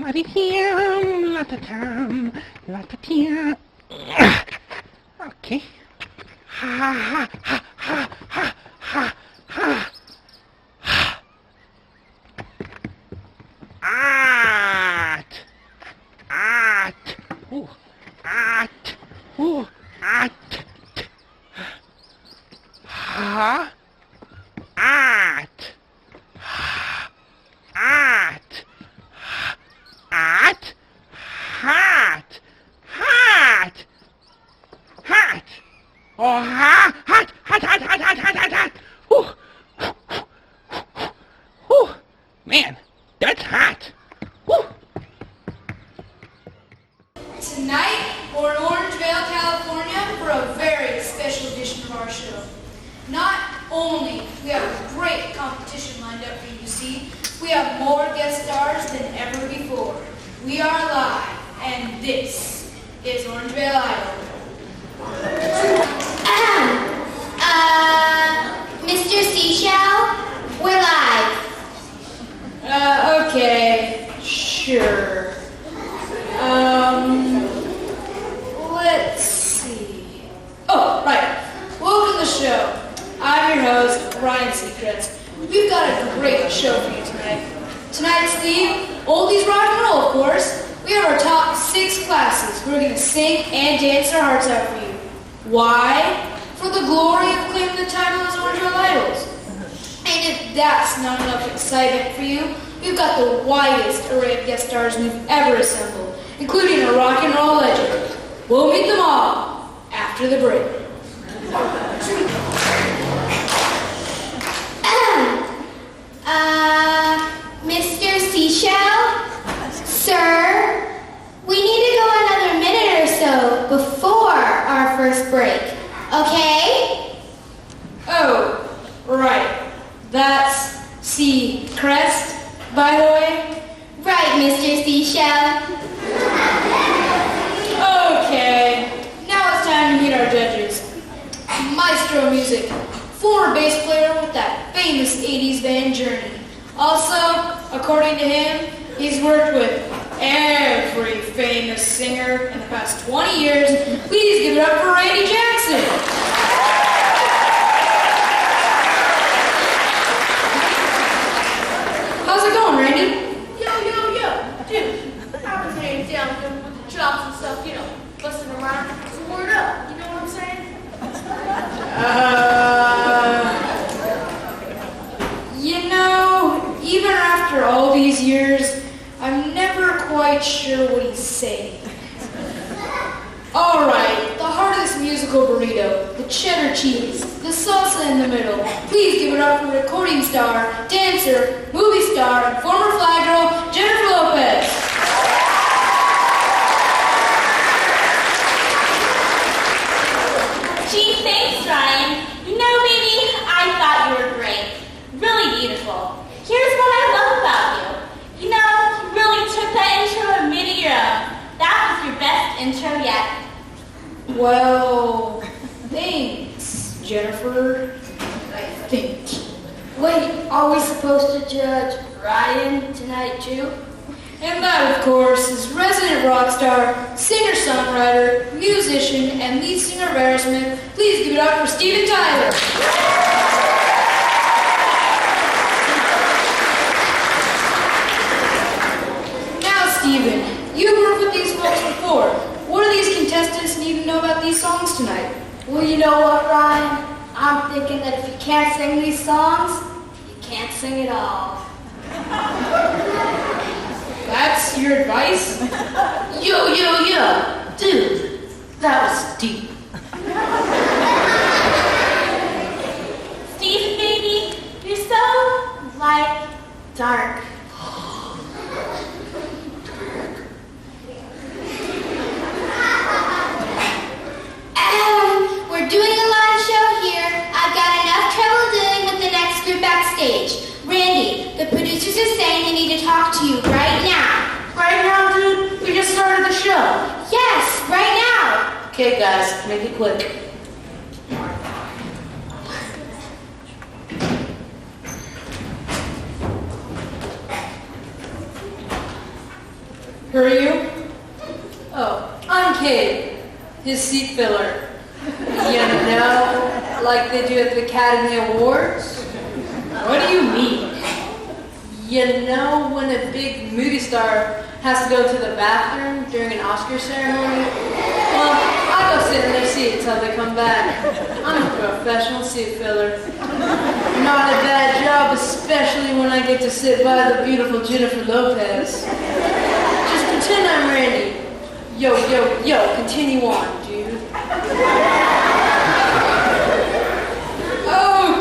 La-di-dum, la-da-dum, la-da-dum. Okay. Ha, ha, ha, ha, ha, ha, ha. At. At. Ooh. At. Ooh. At. Ha. At. At. At. Hat. Hat. Hat. Oh, hat. Hat. Hat. Hat. Hat. Hat. Hat. Hat. Hat. Whew. Whew. Man, that's hot. Whew. Tonight, we're in Orangevale, California for a very special edition of our show. Not only we have a great competition lined up for you to see, we have more guest stars than ever before. We are live, and this is Orangevale Idol. Mr. Seashell, we're live. Okay, sure. Let's see. Oh, right. Welcome to the show. I'm your host, Ryan Seacrest. We've got a great show for you tonight. Tonight's theme, oldies rock and roll, of course. We have our top 6 classes. We're going to sing and dance our hearts out for you. Why? For the glory of claiming the title as Orangevale Idols. And if that's not enough excitement for you, we've got the widest array of guest stars we've ever assembled, including a rock and roll legend. We'll meet them all after the break. Mr. Seashell? Sir? We need to go another minute or so before our first break, okay? Oh, right. That's Seacrest, by the way. Right, Mr. Seashell. Okay, now it's time to meet our judges. Maestro Music, former bass player with that famous 80s band Journey. Also, according to him, he's worked with every famous singer in the past 20 years. Please give it up for Randy Jackson. How's it going, Randy? Yo, dude, I was laying down there with the chops and stuff, busting around. So word up, you know what I'm saying? Even after all these years, I'm never quite sure what he's saying. All right, the heart of this musical burrito, the cheddar cheese, the salsa in the middle. Please give it up for recording star, dancer, movie star, and former fly girl, Jennifer Lopez. Gee, thanks, Ryan. Baby, I thought you were great. Really beautiful. Here's what I love about you. You really took that intro and made it your own. That was your best intro yet. Well, thanks, Jennifer. I think. Wait, are we supposed to judge Ryan tonight too? And that, of course, is resident rock star, singer-songwriter, musician, and lead singer of Aerosmith. Please give it up for Steven Tyler. Now, Steven, you've worked with these folks before. What do these contestants need to know about these songs tonight? Well, you know what, Ryan? I'm thinking that if you can't sing these songs, you can't sing at all. That's your advice? Yo, dude, that was deep. Stephen, baby, you're so, dark. We're doing a live show here. I've got enough trouble dealing with the next group backstage. Randy, the producers are saying they need to talk to you right now. Right now, dude, we just started the show. Yes, right now. Okay, guys, make it quick. Who are you? Oh, I'm Cade, his seat filler. You know, like they do at the Academy Awards? What do you mean? You know when a big movie star has to go to the bathroom during an Oscar ceremony? Well, I go sit in their seat until they come back. I'm a professional seat filler. Not a bad job, especially when I get to sit by the beautiful Jennifer Lopez. Just pretend I'm Randy. Yo, continue on, dude.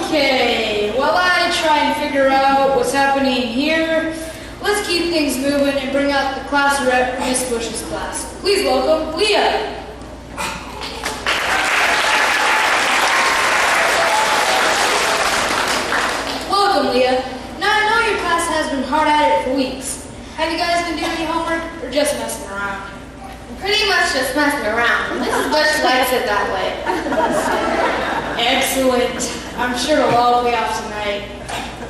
Okay, while I try and figure out what's happening here, let's keep things moving and bring out the class rep for Miss Bush's class. Please welcome Leah. Welcome, Leah. Now I know your class has been hard at it for weeks. Have you guys been doing any homework or just messing around? Pretty much just messing around. Mrs. Bush likes it that way. Excellent. I'm sure it'll all pay off tonight.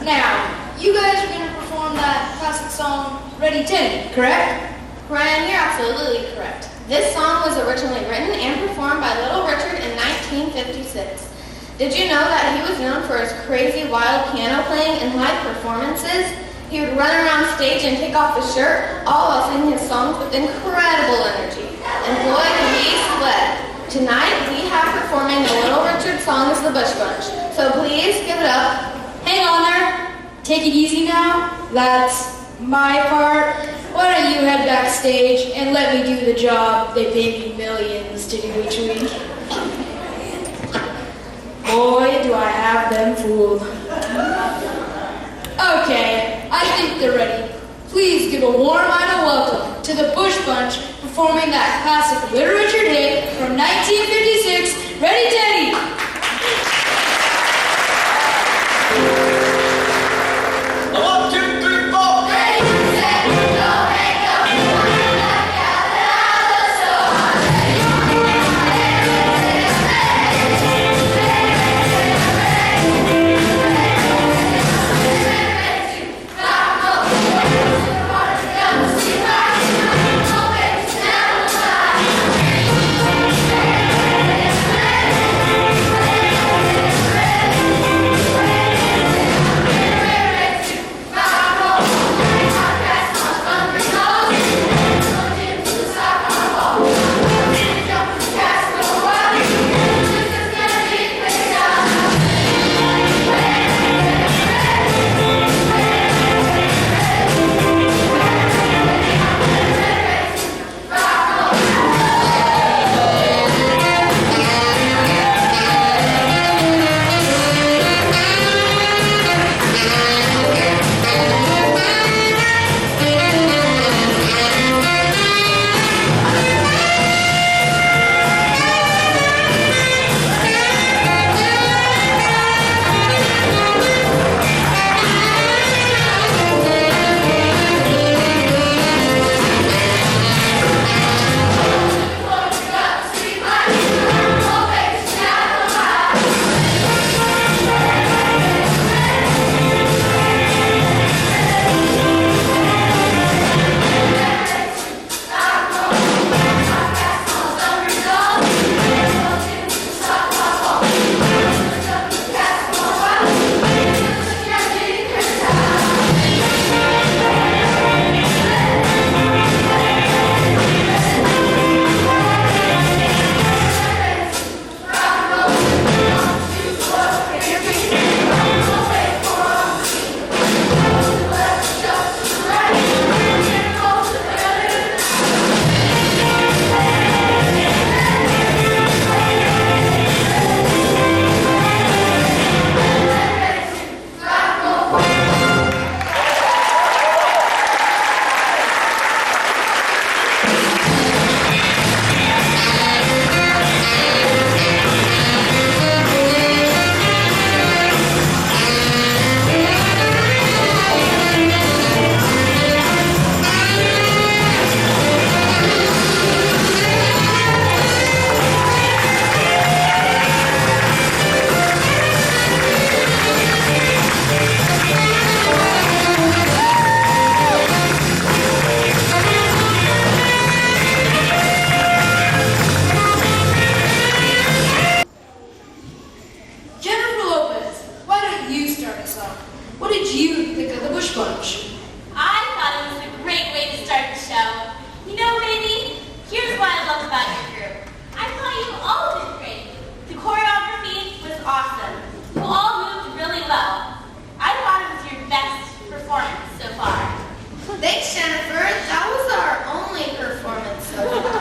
Now, you guys are going to perform that classic song, Ready Teddy, correct? Ryan, you're absolutely correct. This song was originally written and performed by Little Richard in 1956. Did you know that he was known for his crazy, wild piano playing and live performances? He would run around stage and take off his shirt, all while singing his songs with incredible energy. And boy, did he sweat. Tonight, we have performing the Little Richard song as the Bush Bunch. So please give it up. Hang on there. Take it easy now. That's my part. Why don't you head backstage and let me do the job they pay me millions to do each week. Boy, do I have them fooled. Okay, I think they're ready. Please give a warm idle welcome to the Bush Bunch performing that classic Little Richard hit from 1956, Ready Teddy! One, two, three, four. Ready, set, go, hey, go. Jennifer. That was our only performance so far.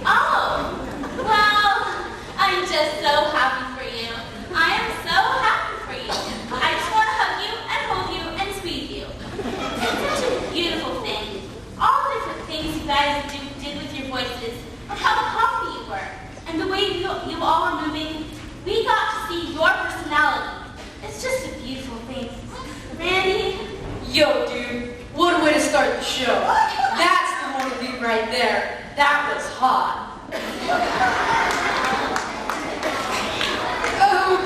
Oh, well, I'm just so happy for you. I am so happy for you. I just want to hug you and hold you and squeeze you. It's such a beautiful thing. All the different things you guys did with your voices, and how happy you were, and the way you all were moving. We got to see your personality. It's just a beautiful thing. Randy? Yo, dude, what a way to start the show. That's the one beat right there. That was hot.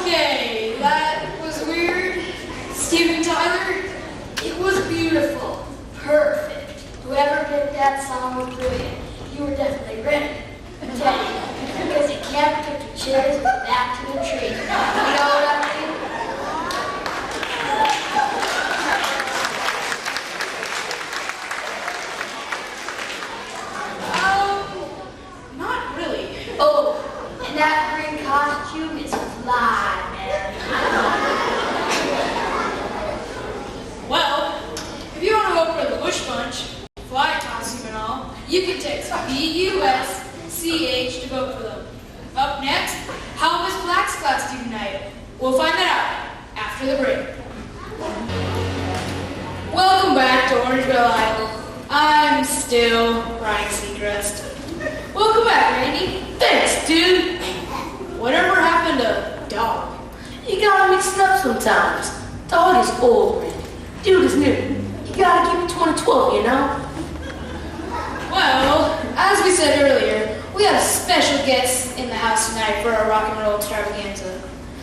Okay, that was weird. Steven Tyler, It was beautiful. Perfect. Whoever picked that song was brilliant. You were definitely ready. Teddy, because you can't pick your chairs back to the tree. You know what I mean? not really. Oh, and that green costume is fly, man. Well, if you want to vote for the Bush Bunch, fly costume and all, you can text BUSCH to vote for them. Up next, how was Black's costume night? We'll find that out after the break. Welcome back to Orangeville Idol. I'm still Ryan Seacrest. Welcome back, Randy. Thanks, dude. Whatever happened to Dog? You gotta mix it up sometimes. Dog is old, man. Dude is new. You gotta keep it 2012, you know? Well, as we said earlier, we have special guests in the house tonight for our rock and roll extravaganza.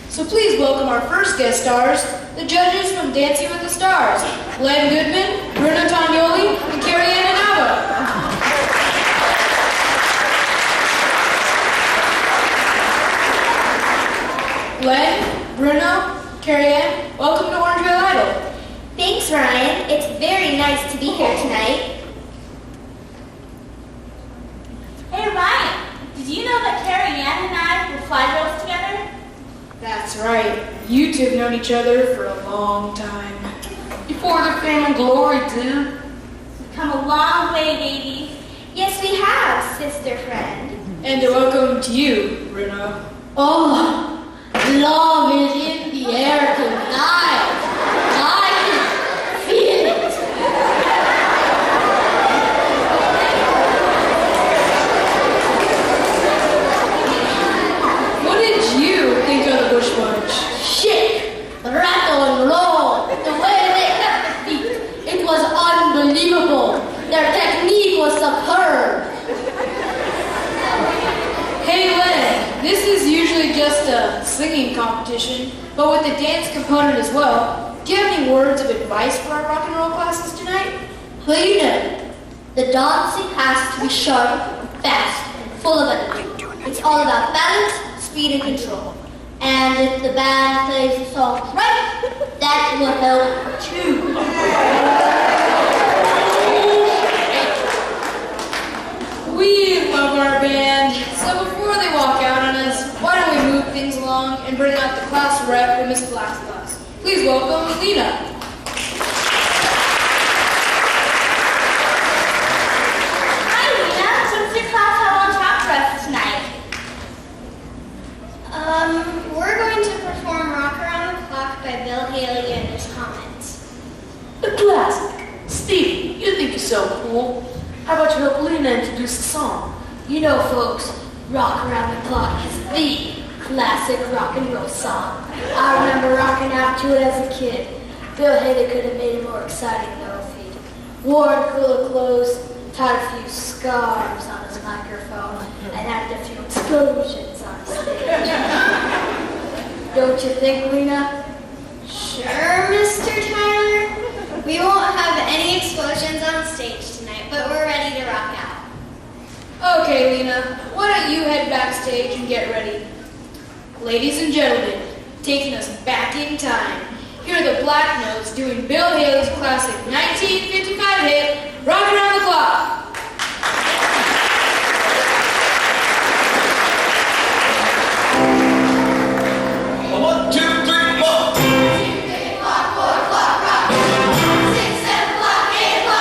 So please welcome our first guest stars, the judges from Dancing with the Stars, Len Goodman, Bruno Tognoli, and Carrie Ann Inaba. Len, Bruno, Carrie Ann, welcome to Orangeville Idol. Thanks, Ryan. It's very nice to be here tonight. Hey, Ryan, did you know that Carrie Ann and I were fly girls together? That's right. You two have known each other for a long time. Before their fame and glory, dude. We've come a long way, baby. Yes, we have, sister friend. And welcome to you, Bruno. Oh, love is in the air tonight. I can feel it. What did you think of the Bush Bunch? Shake, rattle, and roll. The way they kept the beat, it was unbelievable. Their technique was superb. Hey, Len, this is usually just a singing competition, but with the dance component as well. Do you have any words of advice for our rock and roll classes tonight? Cleaner. The dancing has to be sharp, fast, and full of energy. It's all about balance, speed, and control. And if the band plays the song right, that will help too. We love our band, so before they walk out on us, why don't we move things along and bring out the class rep for Miss Black's class. Please welcome Lena. Hi, Lena. What's your class have on tap for us tonight? We're going to perform Rock Around the Clock by Bill Haley and his Comets. A classic. Steve, you think you're so cool. How about you help Lena introduce the song? You know, folks, Rock Around the Clock is the classic rock and roll song. I remember rocking out to it as a kid. Bill Haley could have made it more exciting, though, if he'd worn cooler clothes, tied a few scarves on his microphone, and had a few explosions on stage. Don't you think, Lena? Sure, Mr. Tyler. We won't have any explosions on stage tonight, but we're ready to rock out. Okay, Lena, why don't you head backstage and get ready? Ladies and gentlemen, taking us back in time, here are the Black Notes doing Bill Haley's classic 1955 hit, Rock Around the Clock. A 1, 2, 3, 4. 6, 7 o'clock, 8 o'clock.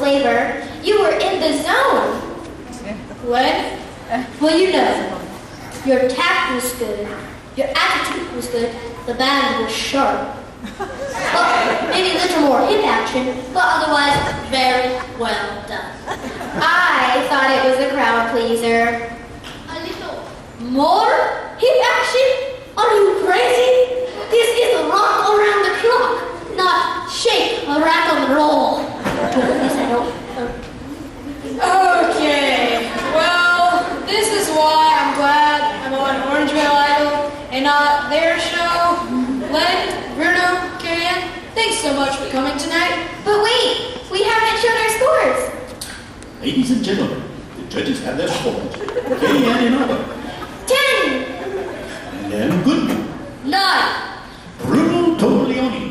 flavor. You were in the zone. Glenn? Well, you know, your tact was good, your attitude was good, the band was sharp. Well, maybe a little more hip action, but otherwise very well done. I thought it was a crowd pleaser. A little more hip action? Are you crazy? This is rock around the clock, not shake, rattle, and roll. Yes, I don't. Okay, well, this is why I'm glad I'm on Orangevale Idol and not their show. Len, Bruno, Carrie-Ann, thanks so much for coming tonight. But wait, we haven't shown our scores. Ladies and gentlemen, the judges have their scores. Carrie-Ann in order. 10. Len Goodman. 9. Bruno Toglioni.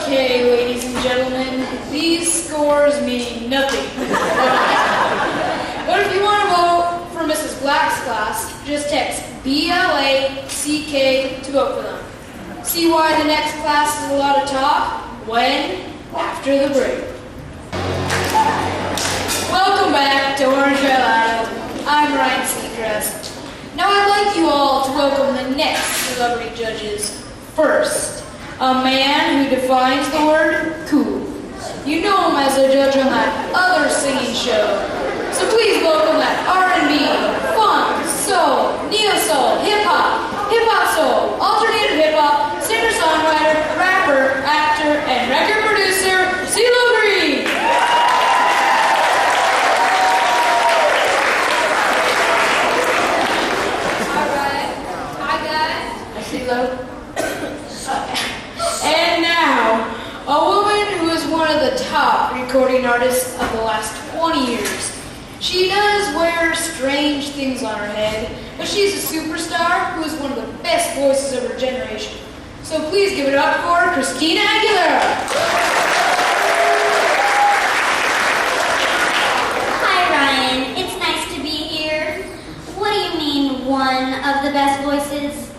Okay, ladies and gentlemen, these scores mean nothing. But if you want to vote for Mrs. Black's class, just text BLACK to vote for them. See why the next class is a lot of talk? When? After the break. Welcome back to Orangevale Idol. I'm Ryan Seacrest. Now I'd like you all to welcome the next celebrity judges. First, a man who defines the word cool. You know him as a judge on that other singing show. So please welcome that R&B, funk, soul, neo-soul, hip-hop soul, alternative hip-hop, singer-songwriter, rapper, actor, and record producer, CeeLo Green. All right. Hi, guys. Hi, CeeLo. And now, a woman who is one of the top recording artists of the last 20 years. She does wear strange things on her head, but she's a superstar who is one of the best voices of her generation. So please give it up for Christina Aguilera. Hi, Ryan. It's nice to be here. What do you mean, one of the best voices?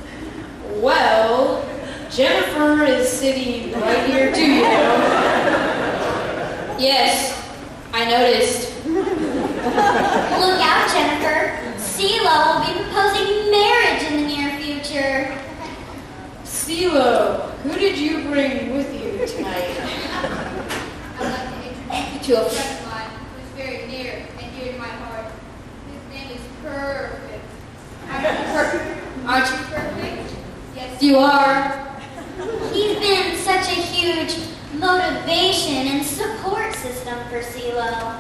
Well, Jennifer is sitting right here too, you know. Yes, I noticed. Look out, Jennifer. CeeLo will be proposing marriage in the near future. CeeLo, who did you bring with you tonight? I'd like to introduce you to a friend of mine who's very near and dear to my heart. His name is Perfect. Aren't you perfect? Yes, you are. He's been such a huge motivation and support system for CeeLo.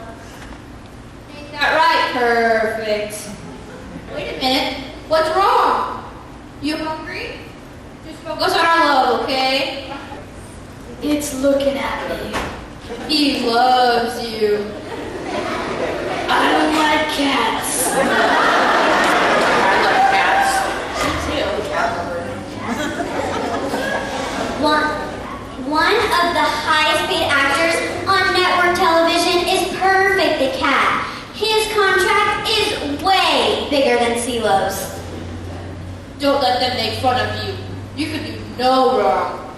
Ain't that right, Perfect? Wait a minute. What's wrong? You hungry? Just focus on our love, okay? It's looking at me. He loves you. I don't like cats. I love cats. One of the highest paid actors on network television is Perfect the Cat. His contract is way bigger than CeeLo's. Don't let them make fun of you. You can do no wrong.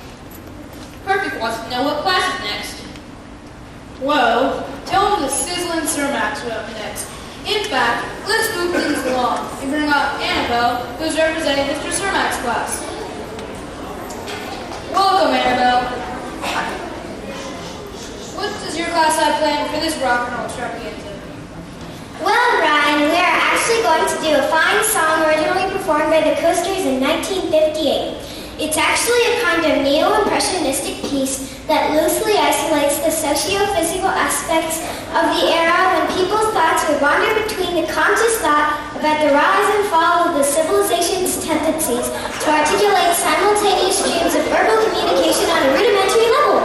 Perfect wants to know what class is next. Well, tell him the sizzling Cermax are up next. In fact, let's move things along and bring out Annabelle, who's representing Mr. Cermac's class. Welcome, Annabelle. What does your class have planned for this rock and roll extravaganza? Well, Ryan, we are actually going to do a fine song originally performed by the Coasters in 1958. It's actually a kind of neo-impressionistic piece that loosely isolates the socio-physical aspects of the era when people's thoughts would wander between the conscious thought about the rise and fall of the civilization's tendencies to articulate simultaneous streams of verbal communication on a rudimentary level.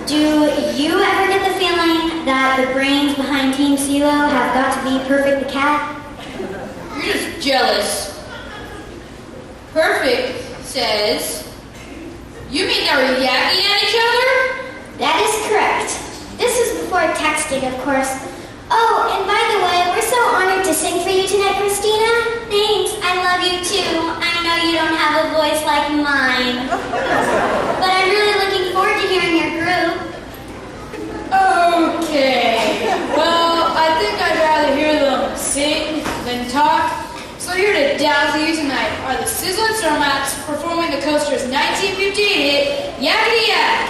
Do you ever get the feeling that the brains behind Team CeeLo have got to be Perfect the Cat? You're just jealous. Perfect says You mean they were yakking at each other? That is correct. This was before texting, of course. Oh, and by the way, we're so honored to sing for you tonight, Christina. Thanks. I love you too. I know you don't have a voice like mine. But I'm really looking forward to hearing your group. Okay. Well, I think I'd rather hear them sing than talk. So here to dazzle you tonight are the Sizzling Cermaks performing the Coasters' 1958 hit, Yakety Yak.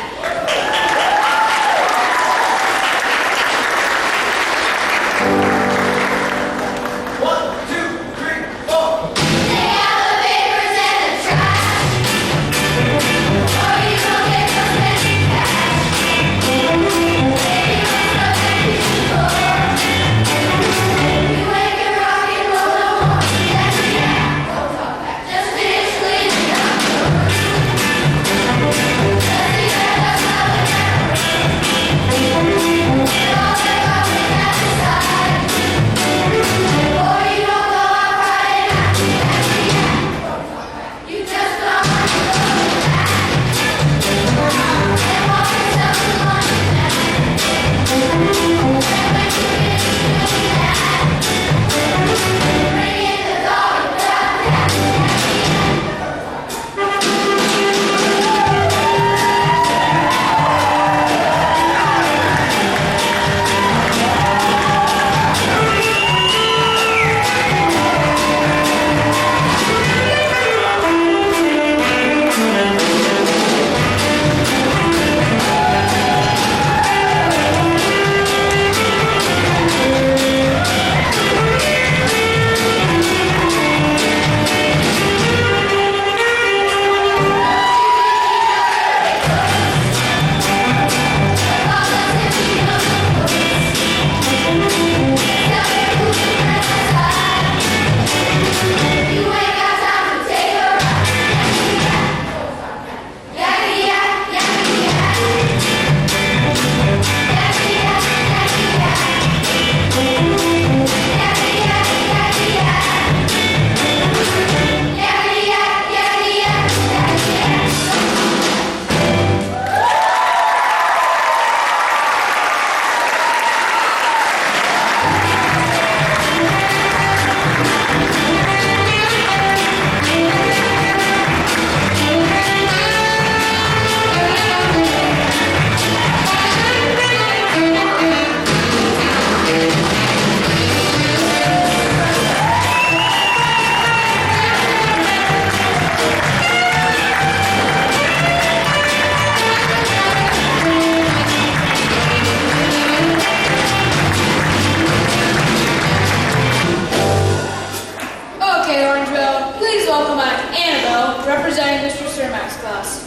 Representing Mr. Cermak's class.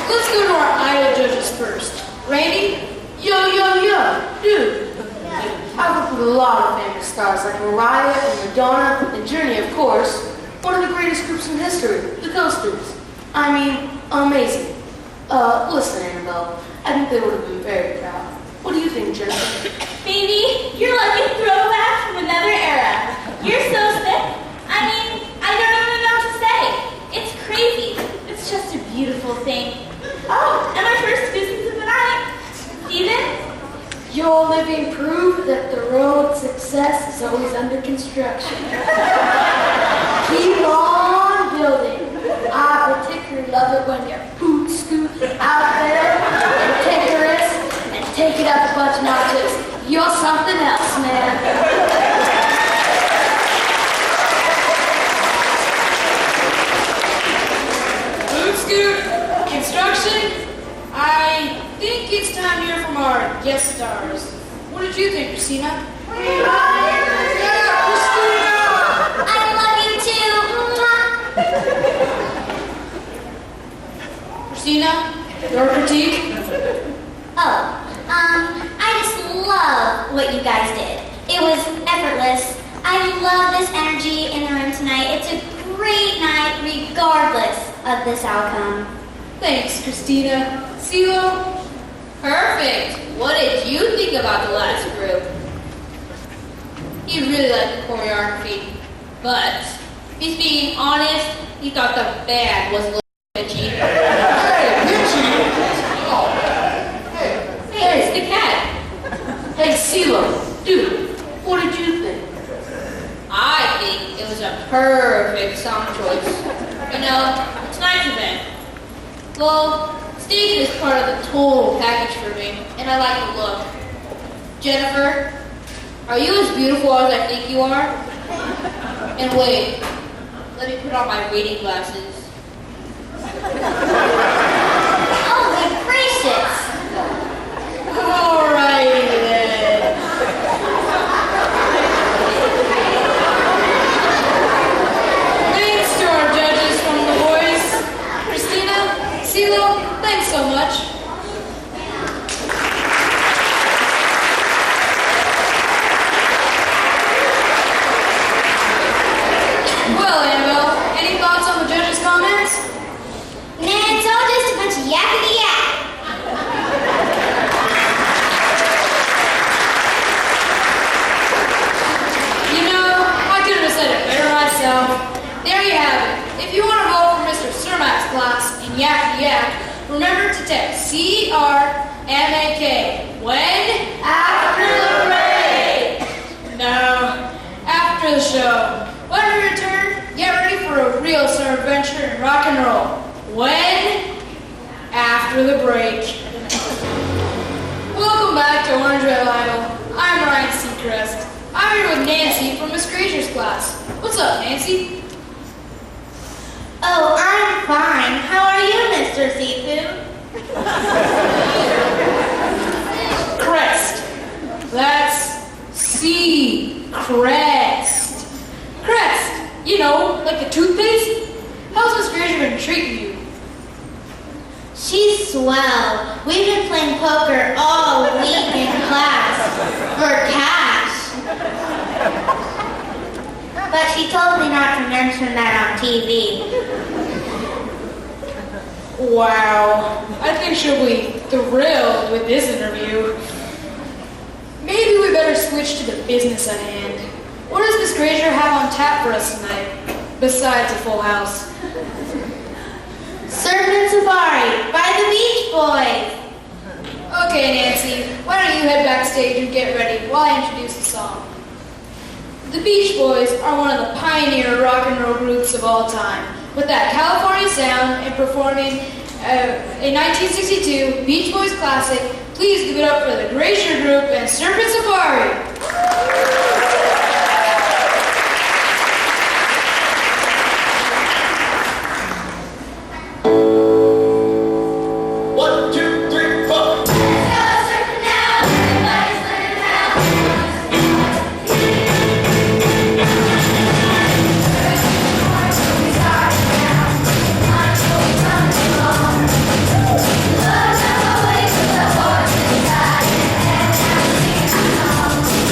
Let's go to our idol judges first. Randy? Yo, dude. I've worked with a lot of famous stars like Mariah and Madonna and Journey, of course. One of the greatest groups in history, the Coasters. I mean, amazing. Listen, Annabelle, I think they would have been very proud. What do you think, Jennifer? Baby, you're like a throwback from another era. You're so sick. I mean, I don't even know what to say. It's crazy. It's just a beautiful thing. Oh, and my first business of the night. Steven? Your living proof that the road to success is always under construction. Keep on building. I particularly love it when you boot scoot out there and take a risk and take it up a bunch of notches. You're something else, man. Boot scoot, construction. I think it's time to hear from our guest stars. What did you think, Christina? I love you too. Christina, your critique? Oh, I just love what you guys did. It was effortless. I love this energy in the room tonight. It's a great night regardless of this outcome. Thanks, Christina. CeeLo? Perfect. What did you think about the last group? You really like the choreography, But if he's being honest, he thought the band was a little bitchy. Hey, Richie! Oh, Hey, it's the cat. hey, CeeLo, dude, what did you think? I think it was a perfect song choice. You know, tonight's event. Well, stage is part of the total package for me, and I like the look. Jennifer, are you as beautiful as I think you are? And wait, let me put on my reading glasses. Oh, my gracious. Alrighty then. Thanks to our judges from The Voice. Christina, CeeLo, thanks so much. Well, Annabelle, any thoughts on the judges' comments? Nah, it's all just a bunch of yakety yak. You know, I could have said it better myself. There you have it. If you want to vote for Mr. Cermak's class in Yakety Yak, remember to text CRMAK. When? After the parade. No, after the show. When we return, get ready for a real summer adventure in rock and roll. When? After the break. Welcome back to Orange Red Idol. I'm Ryan Seacrest. I'm here with Nancy from Miss Grazier's class. What's up, Nancy? Oh, I'm fine. How are you, Mr. Seafood? Crest. That's C-Crest. Crest. You know, like the toothpaste? How's Miss Grazier been treating you? She's swell. We've been playing poker all week in class for cash. But she told me not to mention that on TV. Wow. I think she'll be thrilled with this interview. Maybe we better switch to the business at hand. What does Miss Grazier have on tap for us tonight, besides a full house? Surfing Safari by the Beach Boys. Okay, Nancy, why don't you head backstage and get ready while I introduce the song. The Beach Boys are one of the pioneer rock and roll groups of all time, with that California sound and performing a 1962 Beach Boys classic. Please give it up for the Grazier Group and Surfing Safari. 1, 2, 3, 4. Thank you.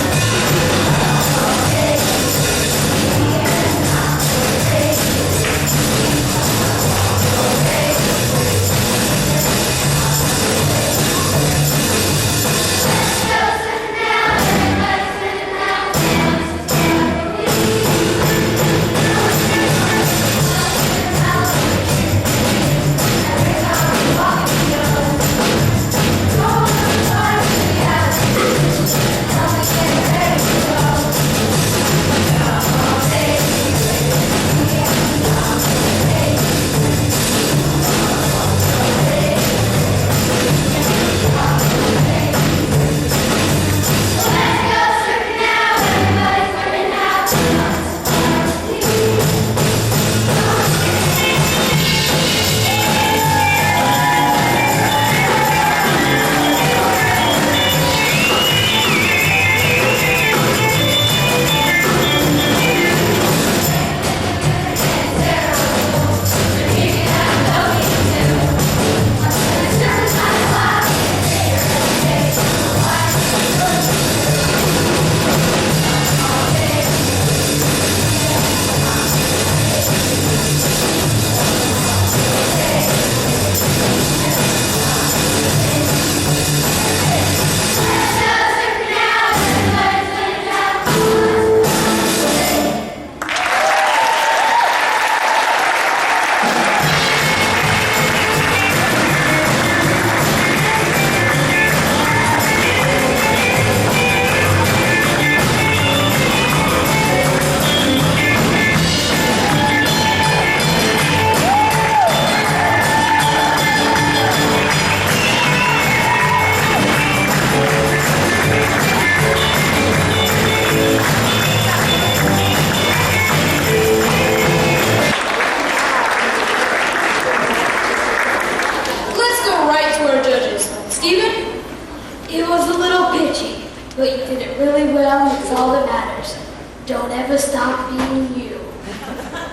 never stop being you.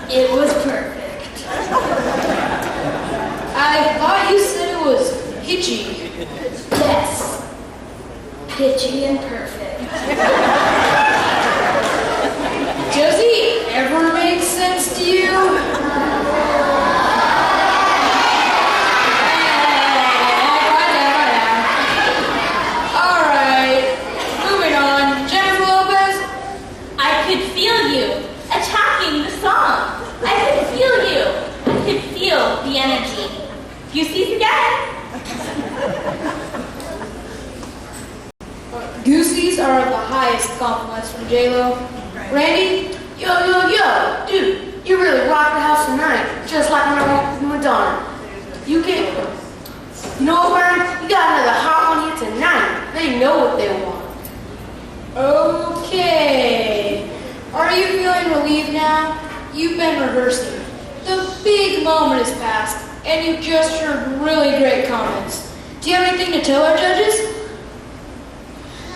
It was perfect. I thought you said it was pitchy. Yes. Pitchy and perfect. Does he ever make sense to you? Alright, moving on. Jennifer Lopez? I could feel you attacking the song. I could feel you. I could feel the energy. You see again? Goosies are the highest compliments from J-Lo. Randy? Yo, dude, you really rocked the house tonight, just like when I walked with Madonna. You know what, Brian? You got another hot one here tonight. They know what they want. Okay. Are you feeling relieved now? You've been rehearsing. The big moment has passed, and you just heard really great comments. Do you have anything to tell our judges?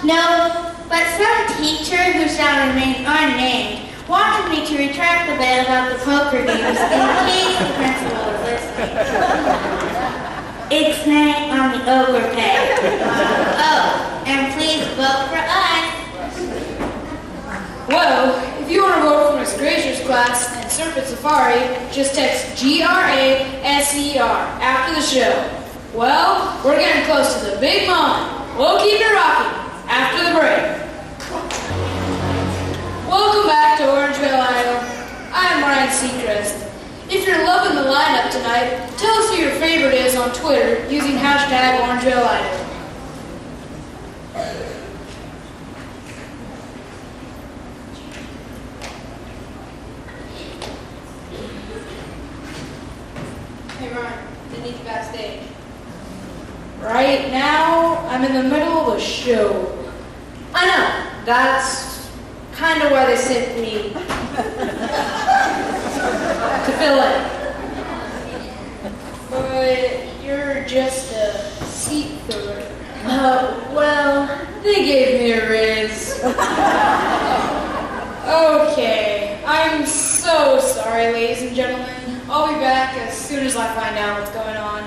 No, but some teacher who shall remain unnamed wanted me to retract the bet about the poker games in case the principal is listening. It's night on the overpay. Oh, and please vote for us. Well, if you want to vote for Miss Grazier's class and Serpent Safari, just text GRASER after the show. Well, we're getting close to the big moment. We'll keep it rocking after the break. Welcome back to Orangevale, Iowa. I'm Ryan Seacrest. If you're loving the lineup tonight, tell us who your favorite is on Twitter using hashtag Orangevale, Iowa. Hey Ryan, they need you backstage. Right now, I'm in the middle of a show. I know. That's kind of why they sent me to fill in. But you're just a seat filler. Well, they gave me a raise. Okay, I'm so sorry, ladies and gentlemen. I'll be back as soon as I find out what's going on.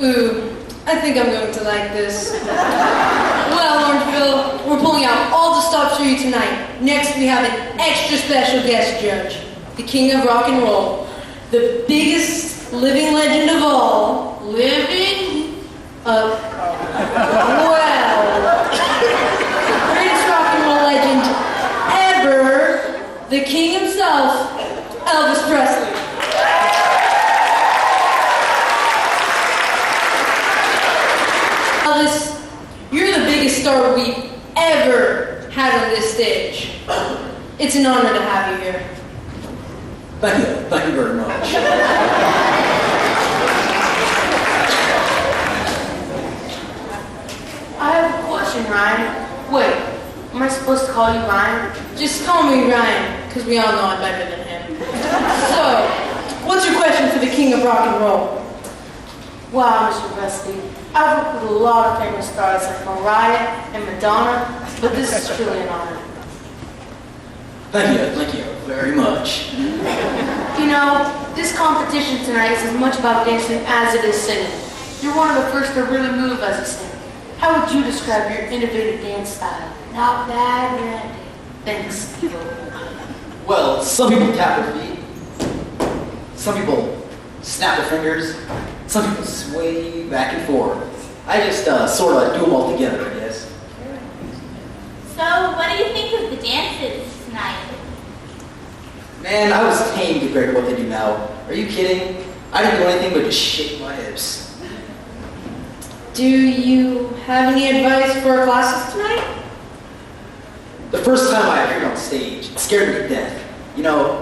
Ooh, I think I'm going to like this. Well, Orangeville, we're pulling out all the stops for you tonight. Next, we have an extra special guest judge, the king of rock and roll, the biggest living legend of all. Greatest rock and roll legend ever, the king himself, Elvis Presley. Elvis, you're the biggest star we've ever had on this stage. It's an honor to have you here. Thank you very much. I have a question, Ryan. Wait, am I supposed to call you Ryan? Just call me Ryan, because we all know I'm better than him. So, what's your question for the king of rock and roll? Wow, Mr. Presley, I've worked with a lot of famous stars like Mariah and Madonna, but this is truly an honor. Thank you very much. You know, this competition tonight is as much about dancing as it is singing. You're one of the first to really move as a singer. How would you describe your innovative dance style? Not bad, Randy. Thanks. Well, some people tap their feet. Some people snap their fingers. Some people sway back and forth. I just sort of do them all together, I guess. So, what do you think of the dances tonight? Man, I was tame compared to what they do now. Are you kidding? I didn't do anything but just shake my hips. Do you have any advice for our classes tonight? The first time I appeared on stage, it scared me to death. You know,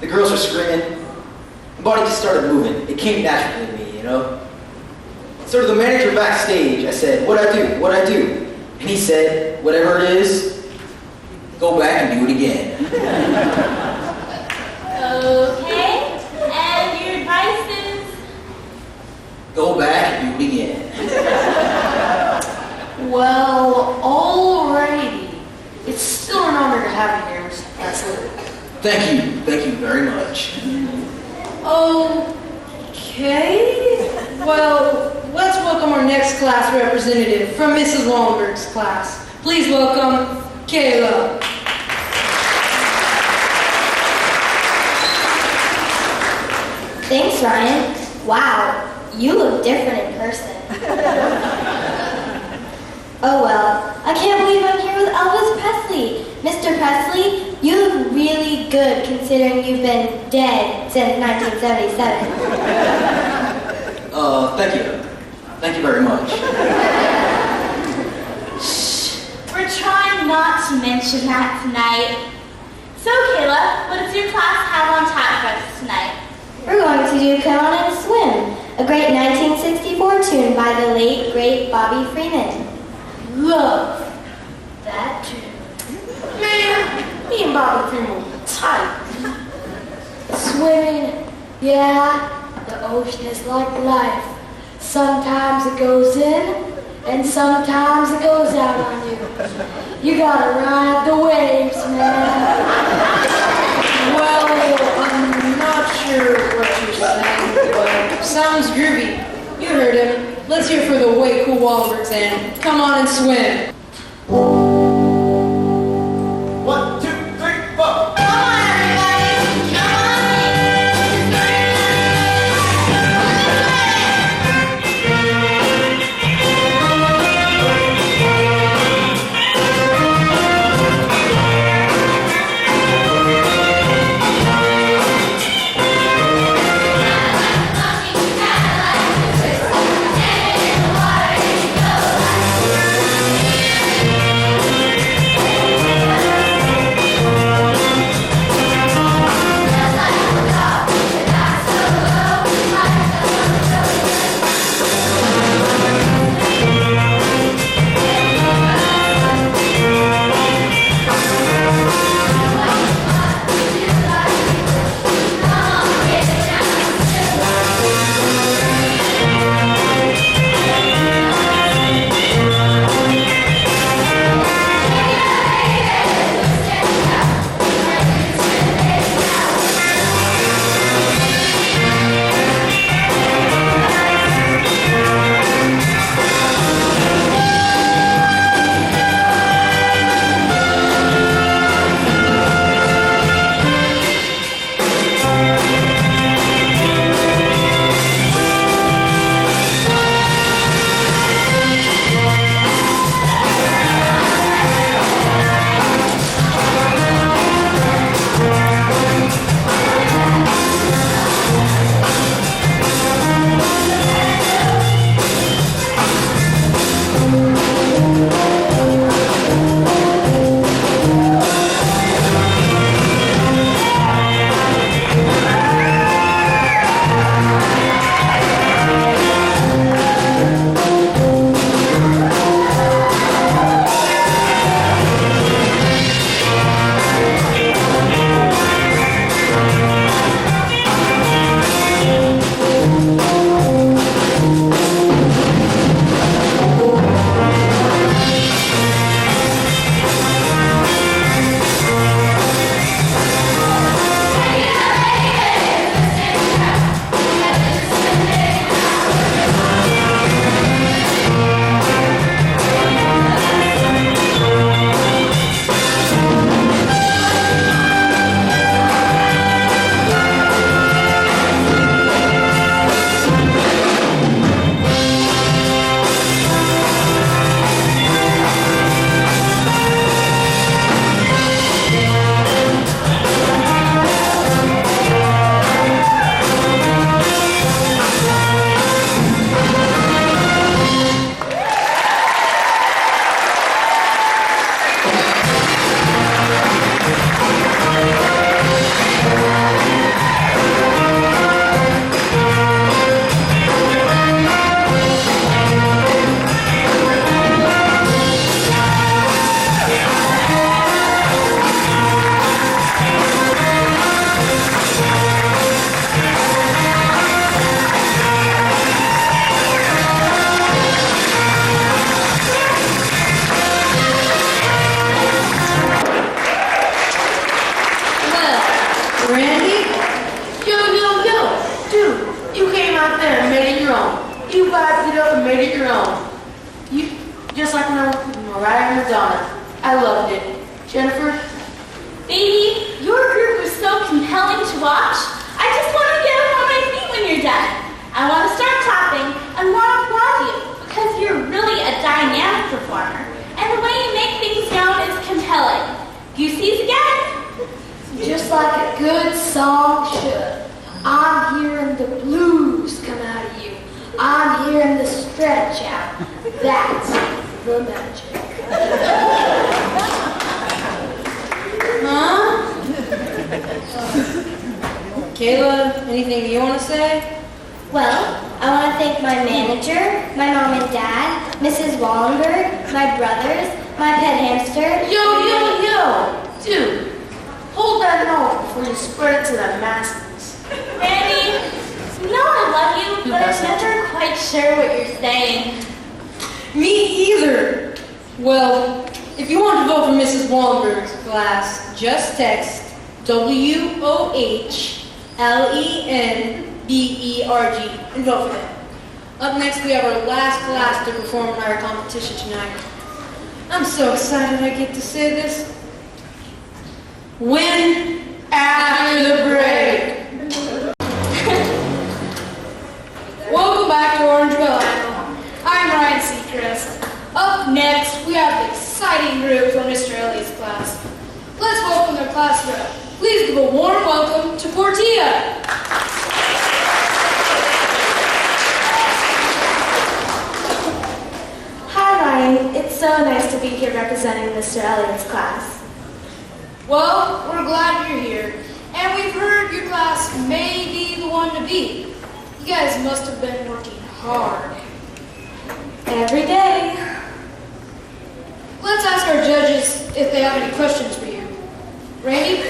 the girls were screaming. My body just started moving. It came naturally to me, you know? So to the manager backstage, I said, what'd I do? And he said, whatever it is, go back and do it again. Okay, and your advice is? Go back and do it again. Well, alrighty. Thank you very much. Okay. Well, let's welcome our next class representative from Mrs. Wallenberg's class. Please welcome Kayla. Thanks, Ryan. Wow, you look different in person. Oh well, I can't believe I'm here with Elvis Presley. Mr. Presley, you look really good considering you've been dead since 1977. Thank you. Thank you very much. We're trying not to mention that tonight. So, Kayla, what does your class have on tap for us tonight? We're going to do Come On and Swim, a great 1964 tune by the late, great Bobby Freeman. Love that tune. Man, me and Bobby Freeman were tight. Swimming, yeah, the ocean is like life. Sometimes it goes in, and sometimes it goes out on you. You gotta ride the waves, man. Well, I'm not sure what you're saying, but sounds groovy. You heard him. Let's hear for the Way Cool Wallenbergs and Come On and Swim. 1, 2, 3, 4. Come You vibed it up and made it your own. You, just like Mariah and Madonna. I loved it. Jennifer? Baby, your group was so compelling to watch. I just want to get up on my feet when you're done. I want to start clapping and want to applaud you because you're really a dynamic performer. And the way you make things known is compelling. Goosey's again. Just like a good song should. I'm hearing the blues come out of you. I'm hearing the stretch out. That's the magic. Huh? Kayla, anything you want to say? Well, I want to thank my manager, my mom and dad, Mrs. Wallenberg, my brothers, my pet hamster. Yo! Dude, hold that note before you spread it to the masses. Randy, you know I love you, but I'm never quite sure what you're saying. Me either. Well, if you want to vote for Mrs. Wallenberg's class, just text WOHLENBERG and vote for them. Up next, we have our last class to perform in our competition tonight. I'm so excited I get to say this. Win after the break. Welcome back to Orangeville Idol. I'm Ryan Seacrest. Up next, we have the exciting group from Mr. Elliott's class. Let's welcome their class rep. Please give a warm welcome to Portia. Hi Ryan, it's so nice to be here representing Mr. Elliott's class. Well, we're glad you're here. And we've heard your class may be the one to beat. You guys must have been working hard. Every day. Let's ask our judges if they have any questions for you. Randy?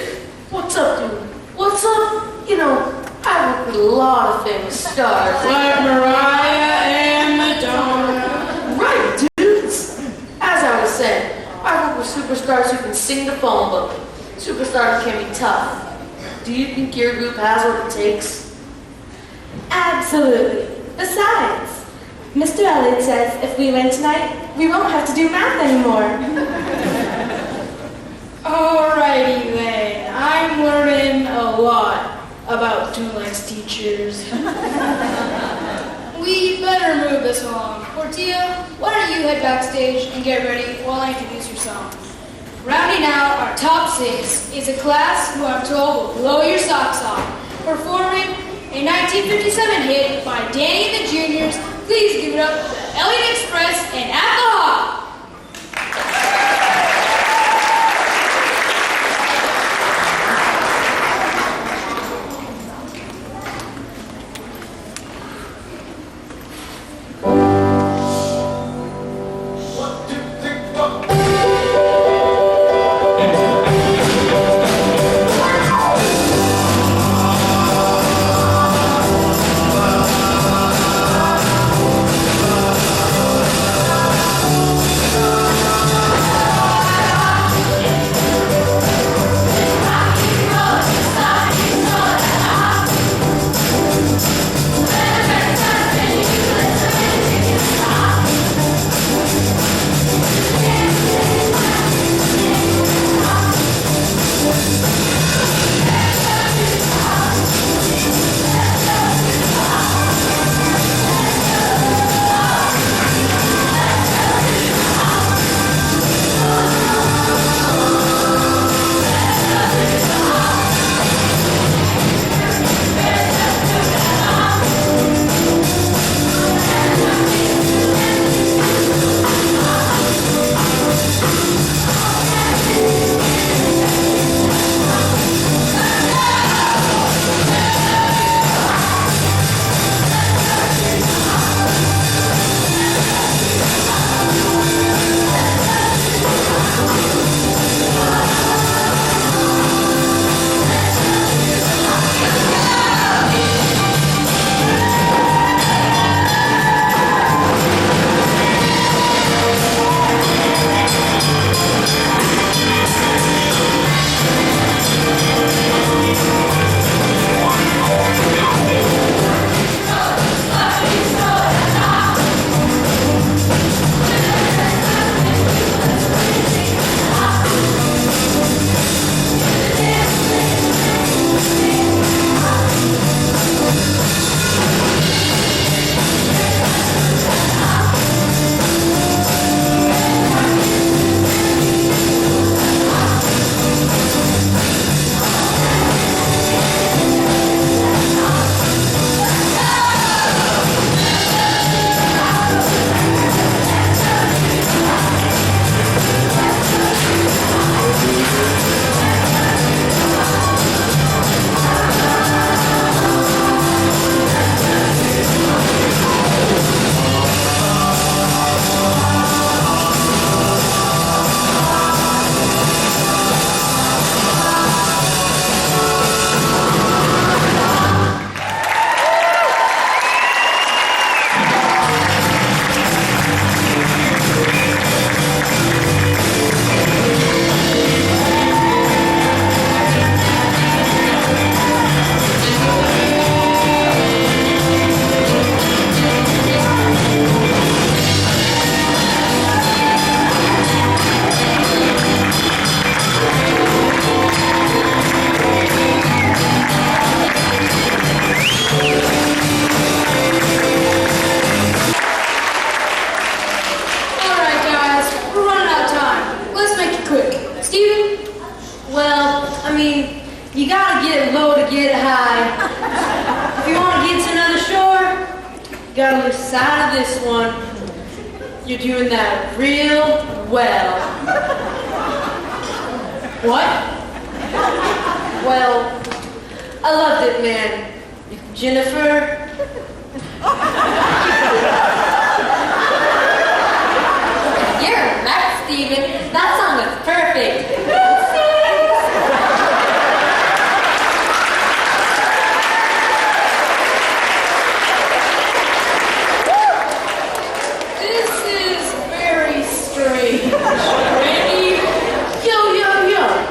What's up, dude? What's up? You know, I work with a lot of famous stars. Like Mariah and Madonna. Right, dudes. As I was saying, I work with superstars who can sing the phone book. Superstars can be tough. Do you think your group has what it takes? Absolutely. Besides, Mr. Elliott says if we win tonight, we won't have to do math anymore. Alrighty then. I'm learning a lot about Dulac's teachers. We better move this along. Portia, why don't you head backstage and get ready while I introduce your song. Rounding out our top 6 is a class who I'm told will blow your socks off, performing a 1957 hit by Danny and the Juniors. Please give it up to the Elliott Express and At the Hop. Thank Gotta lose sight of this one. You're doing that real well. What? Well, I loved it, man. Jennifer. You're a mess, Steven. That song is perfect. This is very strange. Randy? Yo,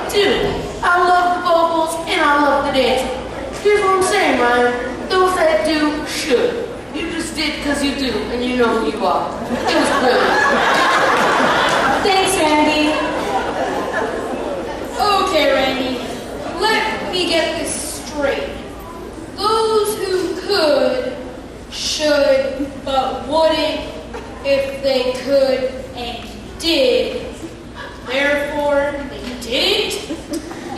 dude. I love the vocals and I love the dancing. Here's what I'm saying, Ryan. Those that do should. You just did because you do, and you know who you are. It was brilliant. Thanks, Randy. Okay, Randy. Let me get this straight. Those who could, should, but wouldn't if they could and did. Therefore, they didn't?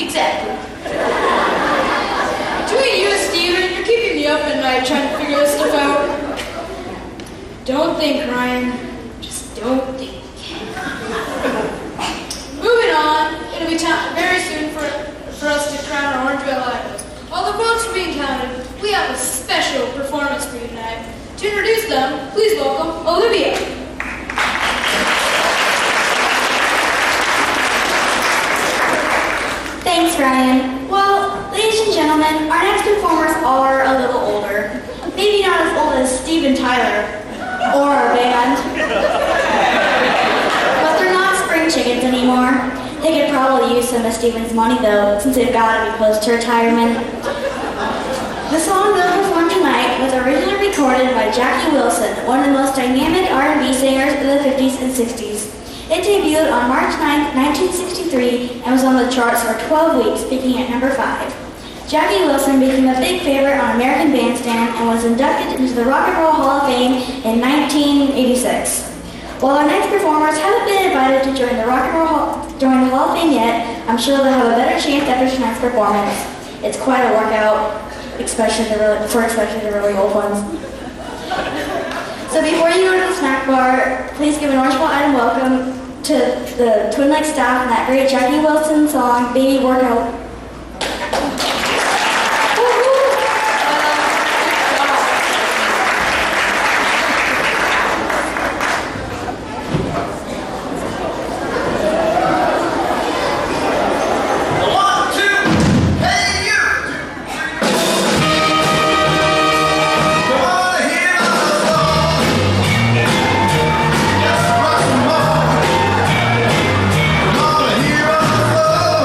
Exactly. Between you and Steven, you're keeping me up at night trying to figure this stuff out. Don't think, Ryan. Just don't think. Moving on, it'll be time very soon for us to crown our Orangeville Idols. While the votes are being counted, we have a special performance for you tonight. To introduce them, please welcome Olivia. Thanks, Ryan. Well, ladies and gentlemen, our next performers are a little older. Maybe not as old as Steven Tyler or our band. But they're not spring chickens anymore. They could probably use some of Steven's money, though, since they've got to be close to retirement. The song they'll perform tonight was originally recorded by Jackie Wilson, one of the most dynamic R&B singers of the 50s and 60s. It debuted on March 9, 1963, and was on the charts for 12 weeks, peaking at number 5. Jackie Wilson became a big favorite on American Bandstand and was inducted into the Rock and Roll Hall of Fame in 1986. While our next performers haven't been invited to join the Rock and Roll Hall of Fame yet, I'm sure they'll have a better chance after tonight's performance. It's quite a workout, especially the really old ones. So before you go to the snack bar, please give an Orangeville Item welcome to the Twin Lakes staff and that great Jackie Wilson song, Baby Workout. Come on, hear our song.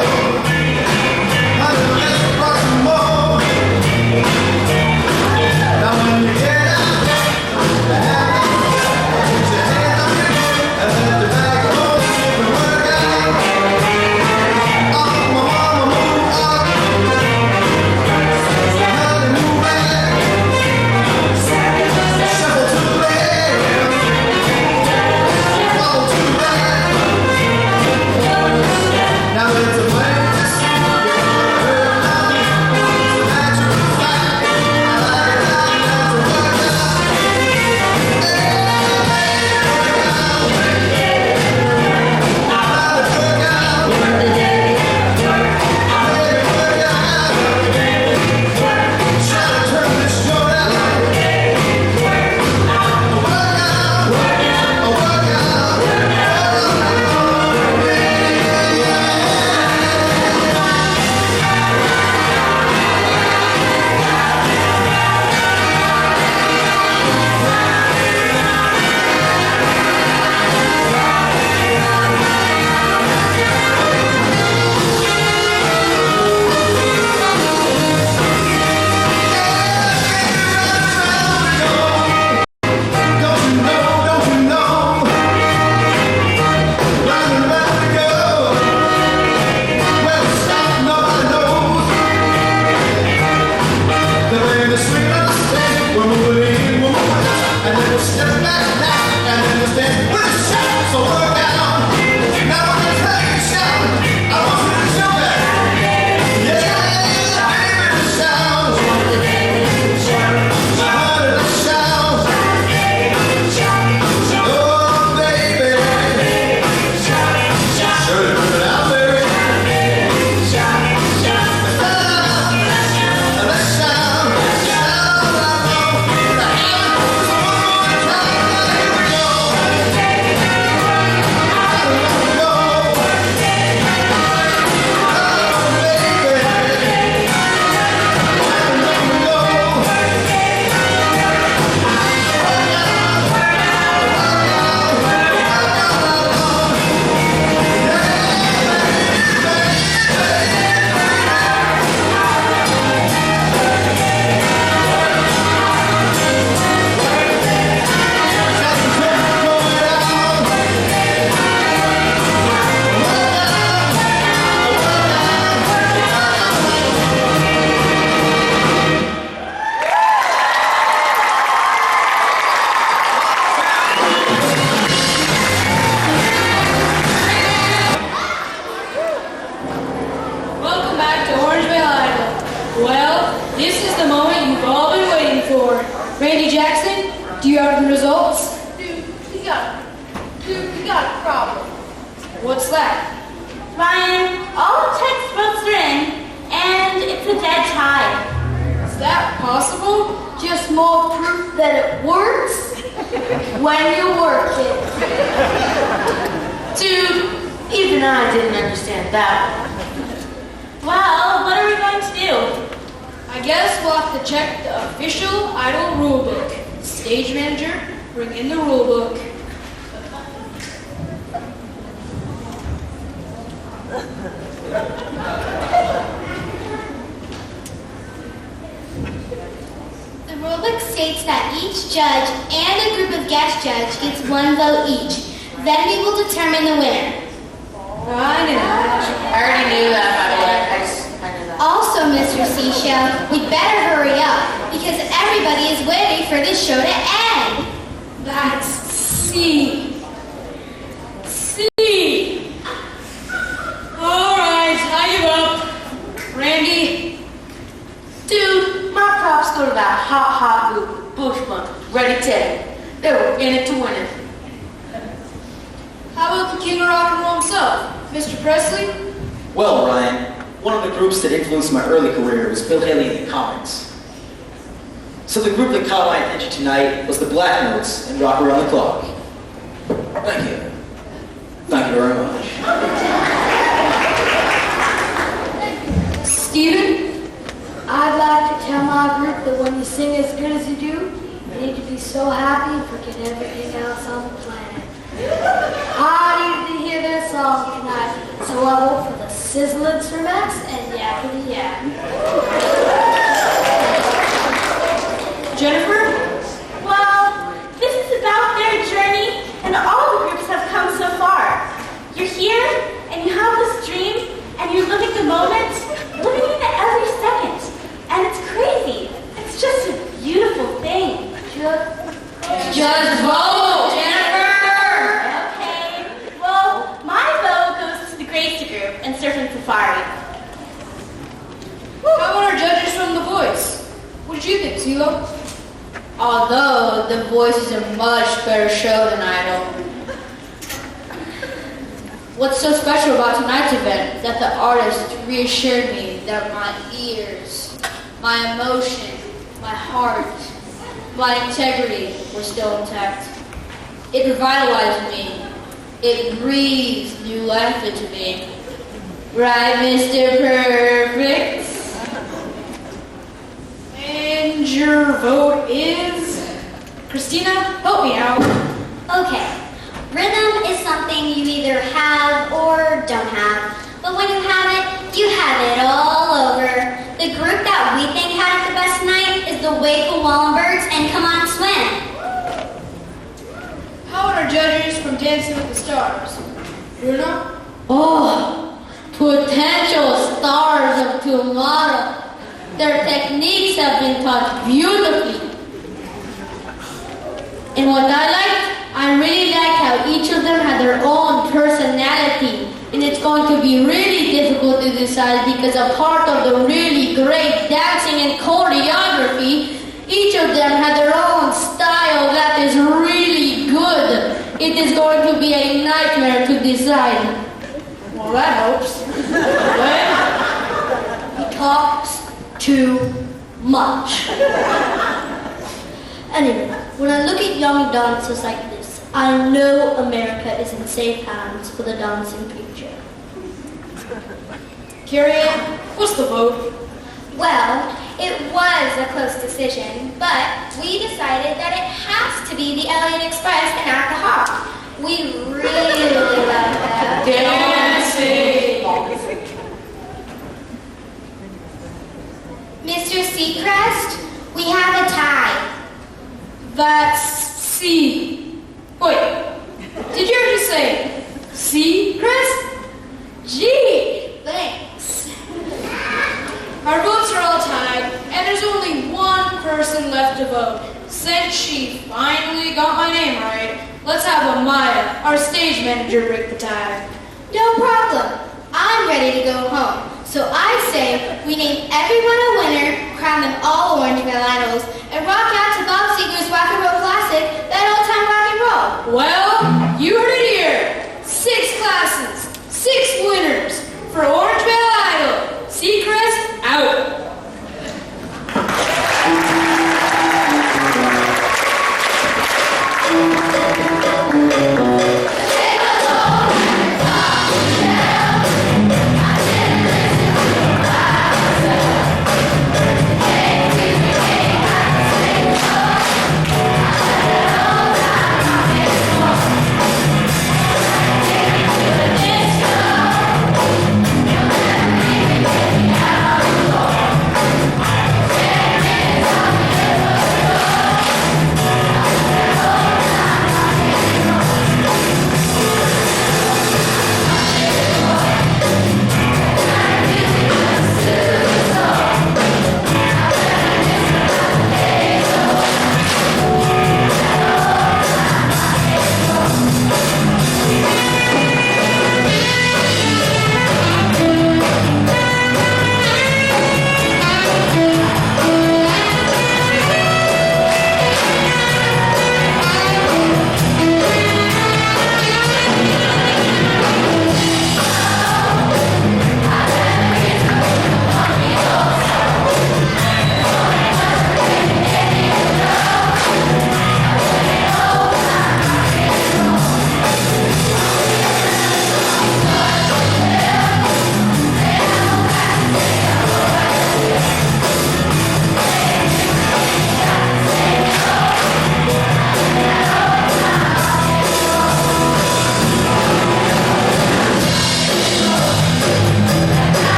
Do you have the results? Dude, we got a problem. What's that? Ryan, all the textbooks are in, and it's a dead tie. Is that possible? Just more proof that it works when you work it. Dude, even I didn't understand that one. Well, what are we going to do? I guess we'll have to check the official Idol rulebook. Stage manager, bring in the rulebook. The rulebook states that each judge and a group of guest judge gets 1 vote each. Then we will determine the winner. I already knew that, by the way. I knew that. Also, Mr. Seashell, we better hurry up because everybody is waiting for this show to end. That's C. All right, I give up. Randy? Dude, my props go to that hot group, Bushman, Ready Teddy. They were in it to win it. How about the king of rock and roll himself, Mr. Presley? Well, Ryan, one of the groups that influenced my early career was Bill Haley and the Comics. So the group that caught my attention tonight was the Black Notes and Rock Around the Clock. Thank you. Thank you very much. Steven? I'd like to tell my group that when you sing as good as you do, you need to be so happy and forget everything else on the planet. I need to hear their song tonight, so I vote for the Sizzlings from X and Yakety Yak. Jennifer? Well, this is about their journey, and all the groups have come so far. You're here, and you have this dream, and you're living the moment, living in it every second. And it's crazy. It's just a beautiful thing. Just vote, Jennifer! Okay. Well, my vote goes to the Gracie Group and Surfing Safari. How about our judges from The Voice? What did you think, CeeLo? Although The Voice is a much better show than Idol. What's so special about tonight's event is that the artist reassured me that my ears, my emotion, my heart, my integrity were still intact. It revitalized me. It breathed new life into me. Right, Mr. Perfect? And your vote is? Christina, help me out. Okay, rhythm is something you either have or don't have. But when you have it it all over. The group that we think had the best night is the Waco Wallenbergs and Come On Swim. How are our judges from Dancing with the Stars? Bruno? Oh, potential stars of tomorrow. Their techniques have been taught beautifully. And what I really liked how each of them had their own personality. And it's going to be really difficult to decide because a part of the really great dancing and choreography, each of them had their own style that is really good. It is going to be a nightmare to decide. Well, that helps. He talks too much. Anyway, when I look at young dancers like this, I know America is in safe hands for the dancing future. Carrie-Ann, what's the vote? Well, it was a close decision, but we decided that it has to be the Elliott Express and At the Hop. We really love that. Dancing! Mr. Seacrest, we have a tie. That's C. Wait, did you ever just say C, Chris? Gee, Thanks. our votes are all tied, and there's only one person left to vote. Since she finally got my name right, let's have Amaya, our stage manager, break the tie. No problem. I'm ready to go home. So I say we name everyone a winner, crown them all Orangeville Idols, and rock out to Bob Seger's Rock and Roll Classic, Well, you heard it here. 6 classes, 6 winners for Orange Bell Idol. Seacrest out.